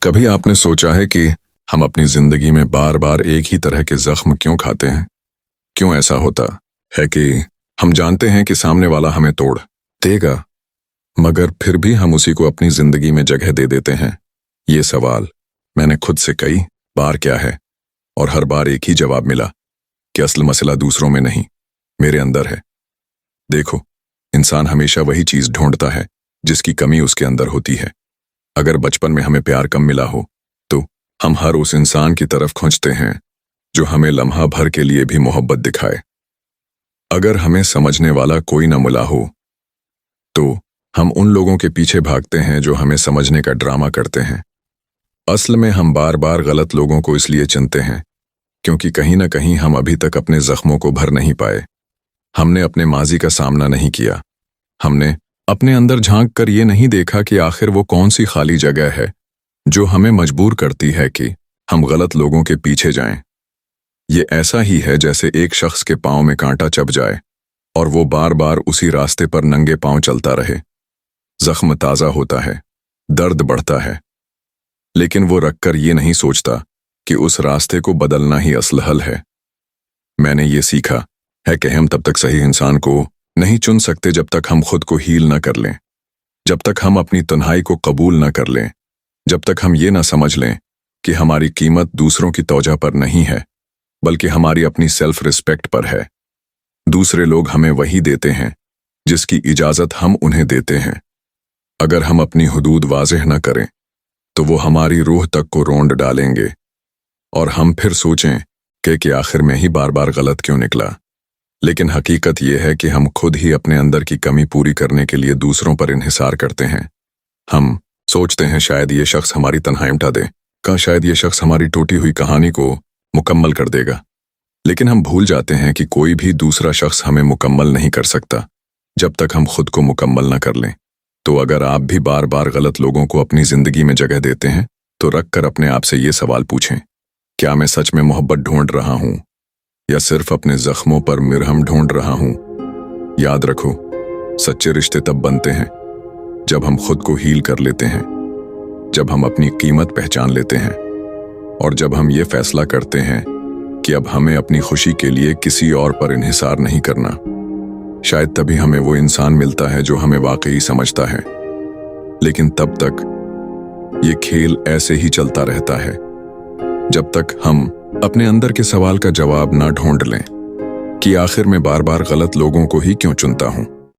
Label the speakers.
Speaker 1: कभी आपने सोचा है कि हम अपनी जिंदगी में बार बार एक ही तरह के जख्म क्यों खाते हैं? क्यों ऐसा होता है कि हम जानते हैं कि सामने वाला हमें तोड़ देगा, मगर फिर भी हम उसी को अपनी जिंदगी में जगह दे देते हैं? ये सवाल मैंने खुद से कई बार किया है और हर बार एक ही जवाब मिला कि असल मसला दूसरों में नहीं, मेरे अंदर है। देखो, इंसान हमेशा वही चीज ढूंढता है जिसकी कमी उसके अंदर होती है। अगर बचपन में हमें प्यार कम मिला हो तो हम हर उस इंसान की तरफ खींचते हैं जो हमें लम्हा भर के लिए भी मोहब्बत दिखाए। अगर हमें समझने वाला कोई न मिला हो तो हम उन लोगों के पीछे भागते हैं जो हमें समझने का ड्रामा करते हैं। असल में हम बार बार गलत लोगों को इसलिए चुनते हैं क्योंकि कहीं ना कहीं हम अभी तक अपने जख्मों को भर नहीं पाए। हमने अपने माजी का सामना नहीं किया। हमने अपने अंदर झांक कर ये नहीं देखा कि आखिर वो कौन सी खाली जगह है जो हमें मजबूर करती है कि हम गलत लोगों के पीछे जाएं। ये ऐसा ही है जैसे एक शख्स के पांव में कांटा चुभ जाए और वो बार बार उसी रास्ते पर नंगे पांव चलता रहे। जख्म ताज़ा होता है, दर्द बढ़ता है, लेकिन वो रखकर ये नहीं सोचता कि उस रास्ते को बदलना ही असल हल है। मैंने ये सीखा है कि हम तब तक सही इंसान को नहीं चुन सकते जब तक हम खुद को हील न कर लें, जब तक हम अपनी तन्हाई को कबूल न कर लें, जब तक हम ये न समझ लें कि हमारी कीमत दूसरों की तौजा पर नहीं है बल्कि हमारी अपनी सेल्फ रिस्पेक्ट पर है। दूसरे लोग हमें वही देते हैं जिसकी इजाजत हम उन्हें देते हैं। अगर हम अपनी हुदूद वाज़ेह न करें तो वो हमारी रूह तक को रोंद डालेंगे और हम फिर सोचें कि आखिर में ही बार बार गलत क्यों निकला। लेकिन हकीकत यह है कि हम खुद ही अपने अंदर की कमी पूरी करने के लिए दूसरों पर इन्हिसार करते हैं। हम सोचते हैं शायद ये शख्स हमारी तन्हाई मिटा दे, शायद ये शख्स हमारी टूटी हुई कहानी को मुकम्मल कर देगा। लेकिन हम भूल जाते हैं कि कोई भी दूसरा शख्स हमें मुकम्मल नहीं कर सकता जब तक हम खुद को मुकम्मल न कर लें। तो अगर आप भी बार बार गलत लोगों को अपनी जिंदगी में जगह देते हैं तो रख कर अपने आप से ये सवाल पूछें, क्या मैं सच में मोहब्बत ढूंढ रहा हूं या सिर्फ अपने जख्मों पर मिरहम ढूंढ रहा हूं? याद रखो, सच्चे रिश्ते तब बनते हैं जब हम खुद को हील कर लेते हैं, जब हम अपनी कीमत पहचान लेते हैं और जब हम ये फैसला करते हैं कि अब हमें अपनी खुशी के लिए किसी और पर इन्हिसार नहीं करना। शायद तभी हमें वो इंसान मिलता है जो हमें वाकई समझता है। लेकिन तब तक ये खेल ऐसे ही चलता रहता है जब तक हम अपने अंदर के सवाल का जवाब ना ढूंढ लें कि आखिर मैं बार बार गलत लोगों को ही क्यों चुनता हूं।